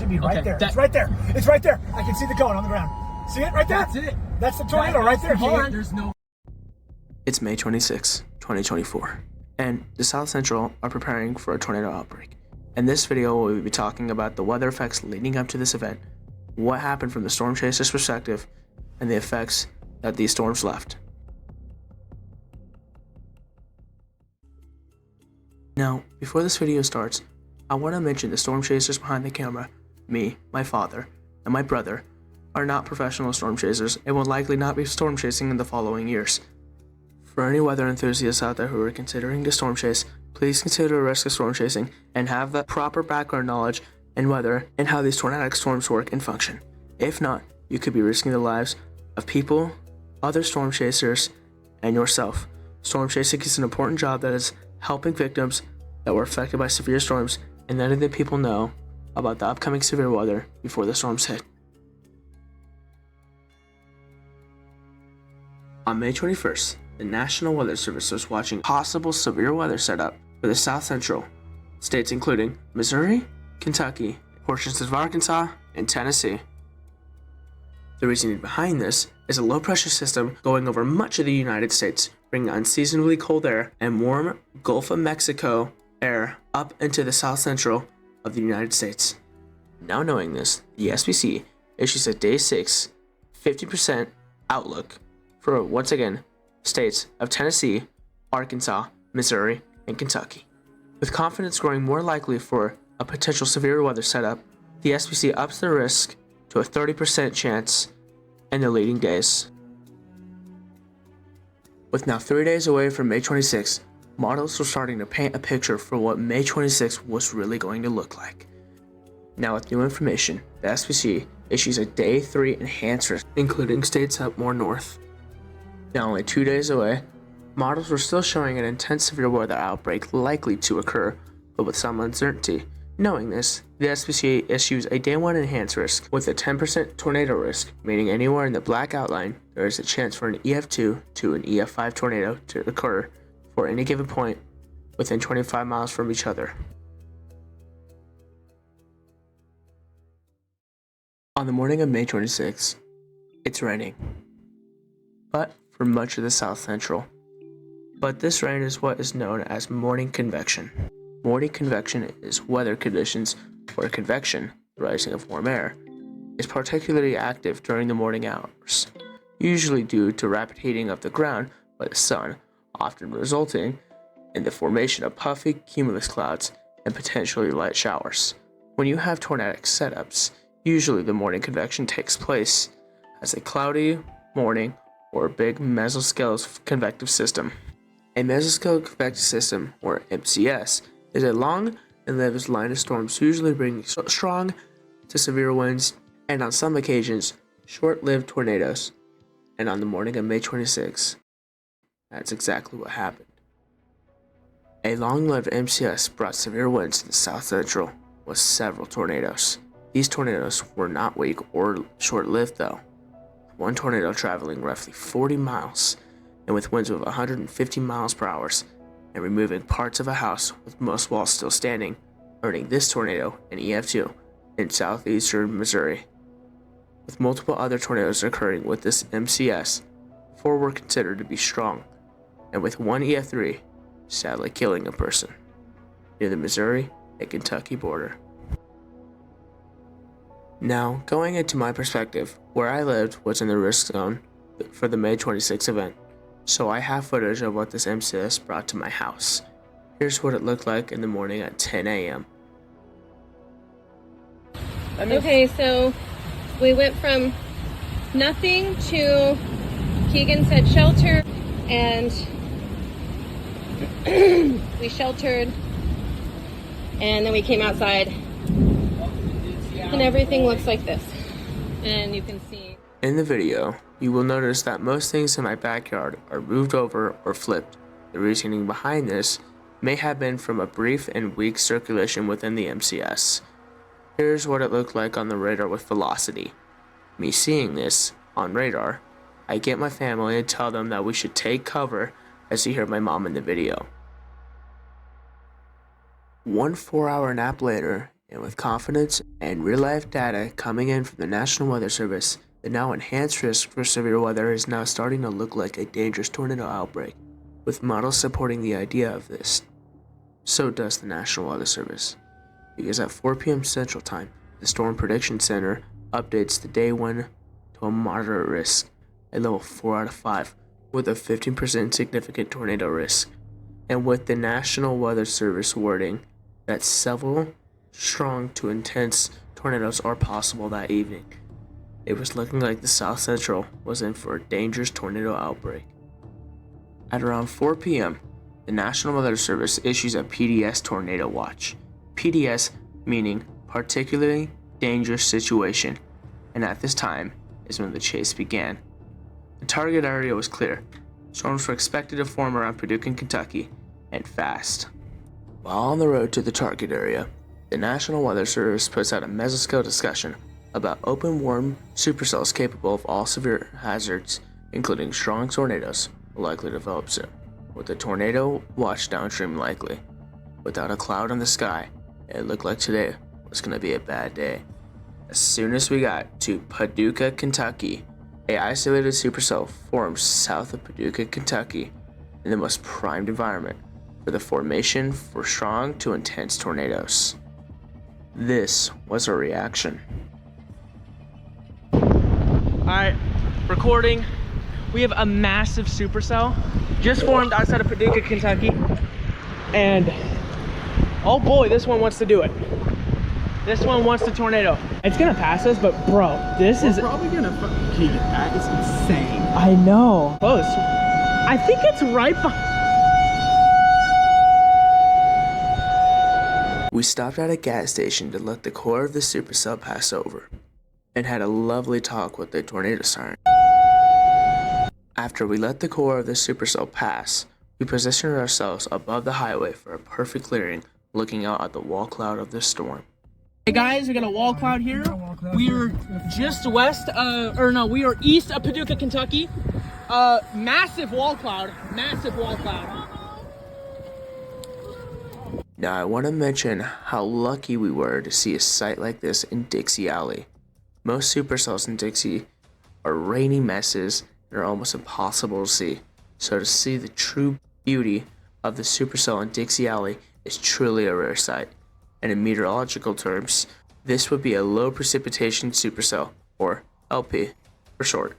should be right there. It's right there. It's right there. I can see the cone on the ground. See it right there? That's it. That's the tornado right there. Hold on. There's no. It's May 26, 2024, and the South Central are preparing for a tornado outbreak. In this video, we'll be talking about the weather effects leading up to this event, what happened from the storm chaser's perspective, and the effects that these storms left. Now, before this video starts, I want to mention the storm chasers behind the camera, me, my father, and my brother, are not professional storm chasers and will likely not be storm chasing in the following years. For any weather enthusiasts out there who are considering to storm chase, please consider the risk of storm chasing and have the proper background knowledge in weather and how these tornadic storms work and function. If not, you could be risking the lives of people, other storm chasers, and yourself. Storm chasing is an important job that is helping victims that were affected by severe storms and letting the people know about the upcoming severe weather before the storms hit. On May 21st, the National Weather Service was watching possible severe weather setup for the South Central, states including Missouri, Kentucky, portions of Arkansas, and Tennessee. The reasoning behind this is a low-pressure system going over much of the United States, bringing unseasonably cold air and warm Gulf of Mexico air up into the South Central of the United States. Now knowing this, the SPC issues a Day 6 50% outlook for, once again, states of Tennessee, Arkansas, Missouri, and Kentucky. With confidence growing more likely for a potential severe weather setup, the SPC ups the risk to a 30% chance in the leading days. With now 3 days away from May 26, models were starting to paint a picture for what May 26 was really going to look like. Now with new information, the SPC issues a Day 3 enhanced risk, including states up more north. Now only 2 days away, models were still showing an intense severe weather outbreak likely to occur, but with some uncertainty. Knowing this, the SPCA issues a Day 1 enhanced risk with a 10% tornado risk, meaning anywhere in the black outline, there is a chance for an EF2 to an EF5 tornado to occur for any given point within 25 miles from each other. On the morning of May 26, it's raining, but for much of the South Central. But this rain is what is known as morning convection. Morning convection is weather conditions where convection, the rising of warm air, is particularly active during the morning hours, usually due to rapid heating of the ground by the sun, often resulting in the formation of puffy cumulus clouds and potentially light showers. When you have tornadic setups, usually the morning convection takes place as a cloudy morning or a big mesoscale convective system. A mesoscale convective system, or MCS, is a long and lived line of storms, usually bringing strong to severe winds and on some occasions short-lived tornadoes. And on the morning of May 26, that's exactly what happened. A long-lived MCS brought severe winds to the South Central with several tornadoes. These tornadoes were not weak or short-lived though. One tornado traveling roughly 40 miles and with winds of 150 miles per hour and removing parts of a house with most walls still standing, earning this tornado an EF2 in southeastern Missouri. With multiple other tornadoes occurring with this MCS, 4 were considered to be strong, and with one EF3 sadly killing a person near the Missouri and Kentucky border. Now, going into my perspective, where I lived was in the risk zone for the May 26 event, so I have footage of what this MCS brought to my house. Here's what it looked like in the morning at 10 a.m. Okay, so we went from nothing to Keegan said shelter, and we sheltered, and then we came outside, and everything looks like this, and you can see. In the video, you will notice that most things in my backyard are moved over or flipped. The reasoning behind this may have been from a brief and weak circulation within the MCS. Here's what it looked like on the radar with velocity. Me seeing this on radar, I get my family and tell them that we should take cover as you hear my mom in the video. One 4-hour nap later, And with confidence and real-life data coming in from the National Weather Service, the now enhanced risk for severe weather is now starting to look like a dangerous tornado outbreak, with models supporting the idea of this. So does the National Weather Service, because at 4 p.m. Central Time, the Storm Prediction Center updates the day 1 to a moderate risk, a level 4 out of 5, with a 15% significant tornado risk, and with the National Weather Service wording that several strong to intense tornadoes are possible that evening. It was looking like the South Central was in for a dangerous tornado outbreak. At around 4 p.m., the National Weather Service issues a PDS tornado watch. PDS meaning particularly dangerous situation, and at this time is when the chase began. The target area was clear. Storms were expected to form around Paducah, Kentucky, and fast. While on the road to the target area, the National Weather Service puts out a mesoscale discussion about open warm supercells capable of all severe hazards, including strong tornadoes, will likely develop soon, with a tornado watch downstream likely. Without a cloud in the sky, it looked like today was going to be a bad day. As soon as we got to Paducah, Kentucky, a isolated supercell forms south of Paducah, Kentucky, in the most primed environment for the formation for strong to intense tornadoes. This was a reaction. Alright, recording. We have a massive supercell just formed outside of Paducah, Kentucky. And oh boy, this one wants to do it. This one wants the tornado. It's gonna pass us, but bro, We're probably gonna fucking that is insane. I know. Close. I think it's right behind. We stopped at a gas station to let the core of the supercell pass over, and had a lovely talk with the tornado siren. After we let the core of the supercell pass, we positioned ourselves above the highway for a perfect clearing, looking out at the wall cloud of the storm. Hey guys, we got a wall cloud here. We are just west, we are east of Paducah, Kentucky. Massive wall cloud, massive wall cloud. Now I want to mention how lucky we were to see a site like this in Dixie Alley. Most supercells in Dixie are rainy messes and are almost impossible to see. So to see the true beauty of the supercell in Dixie Alley is truly a rare sight. And in meteorological terms, this would be a low precipitation supercell, or LP for short.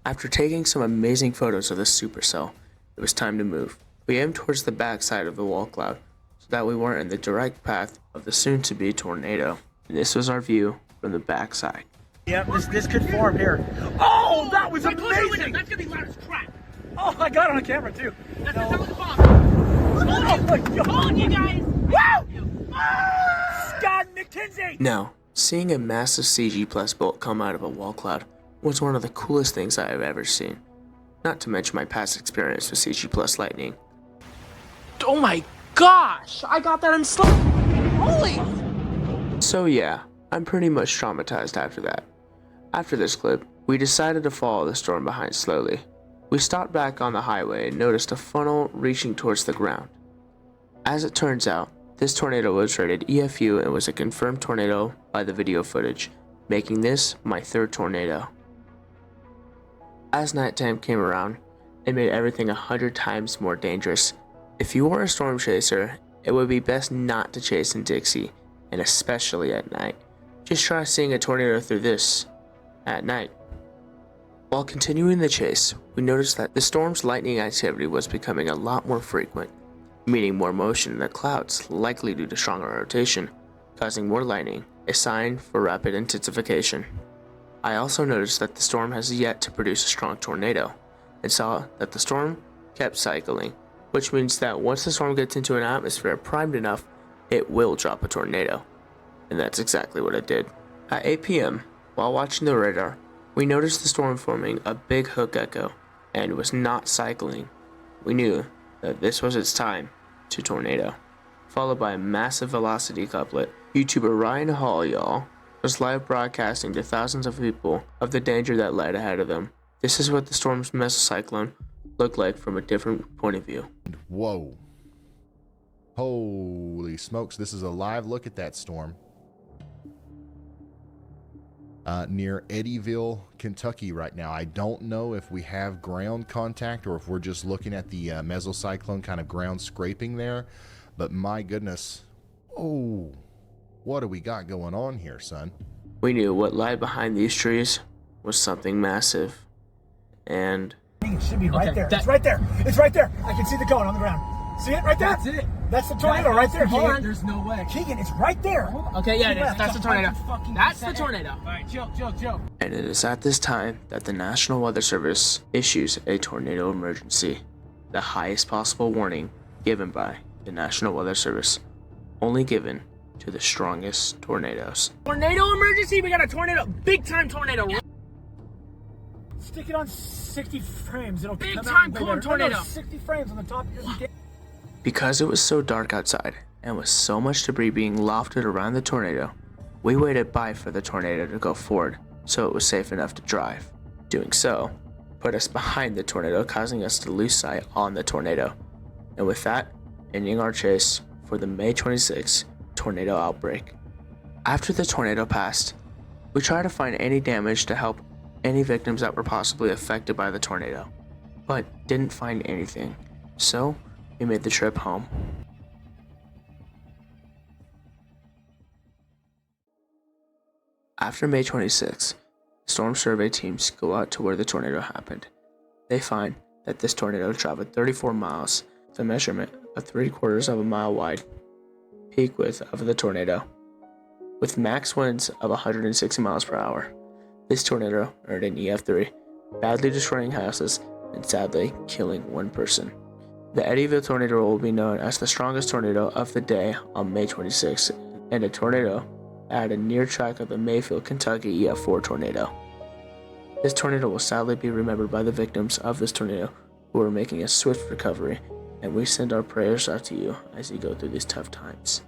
After taking some amazing photos of the supercell, it was time to move. We aimed towards the back side of the wall cloud so that we weren't in the direct path of the soon-to-be tornado. And this was our view from the back side. Yep, this could form here. Oh, that was amazing! That's gonna be loud as crap. Oh, I got it on camera too. That's the sound of the bomb. Oh my God! Hold you guys. Woo! Scott McKenzie! Now, seeing a massive CG plus bolt come out of a wall cloud was one of the coolest things I have ever seen. Not to mention my past experience with CG plus lightning. Oh my gosh! I got that in slow. Holy! So yeah, I'm pretty much traumatized after that. After this clip, we decided to follow the storm behind slowly. We stopped back on the highway and noticed a funnel reaching towards the ground. As it turns out, this tornado was rated EFU and was a confirmed tornado by the video footage, making this my third tornado. As nighttime came around, it made everything 100 times more dangerous. If you were a storm chaser, it would be best not to chase in Dixie, and especially at night. Just try seeing a tornado through this at night. While continuing the chase, we noticed that the storm's lightning activity was becoming a lot more frequent, meaning more motion in the clouds, likely due to stronger rotation, causing more lightning, a sign for rapid intensification. I also noticed that the storm has yet to produce a strong tornado, and saw that the storm kept cycling, which means that once the storm gets into an atmosphere primed enough, it will drop a tornado. And that's exactly what it did. At 8 p.m., while watching the radar, we noticed the storm forming a big hook echo, and was not cycling. We knew that this was its time to tornado. Followed by a massive velocity couplet. YouTuber Ryan Hall, y'all, was live broadcasting to thousands of people of the danger that lied ahead of them. This is what the storm's mesocyclone looked like from a different point of view. Whoa. Holy smokes, this is a live look at that storm. near Eddyville, Kentucky right now. I don't know if we have ground contact or if we're just looking at the mesocyclone kind of ground scraping there, but my goodness, oh, what do we got going on here, son? We knew what lay behind these trees was something massive, and It should be right Okay, there. that- It's right there. It's right there. I can see the cone on the ground. See it right there? That's it. That's the tornado right there, Hold on, Keegan. there's no way. Keegan, it's right there. Okay, yeah, it is. Left. That's the tornado. 100% That's the tornado. All right, chill. and it is at this time that the National Weather Service issues a tornado emergency, the highest possible warning given by the National Weather Service, only given to the strongest tornadoes. Tornado emergency. We got a tornado. Big time tornado. Stick it on 60 frames. It'll Big come time out way corn better. tornado. No, 60 frames on the top of your Because it was so dark outside, and with so much debris being lofted around the tornado, we waited by for the tornado to go forward so it was safe enough to drive. Doing so put us behind the tornado, causing us to lose sight on the tornado. And with that, ending our chase for the May 26 tornado outbreak. After the tornado passed, we tried to find any damage to help any victims that were possibly affected by the tornado, but didn't find anything. So we made the trip home. After May 26, storm survey teams go out to where the tornado happened. They find that this tornado traveled 34 miles, with a measurement of 3/4 of a mile wide. Peak width of the tornado, with max winds of 160 miles per hour. This tornado earned an EF3, badly destroying houses and sadly killing one person. The Eddyville tornado will be known as the strongest tornado of the day on May 26, and a tornado at a near track of the Mayfield, Kentucky EF4 tornado. This tornado will sadly be remembered by the victims of this tornado who are making a swift recovery, and we send our prayers out to you as you go through these tough times.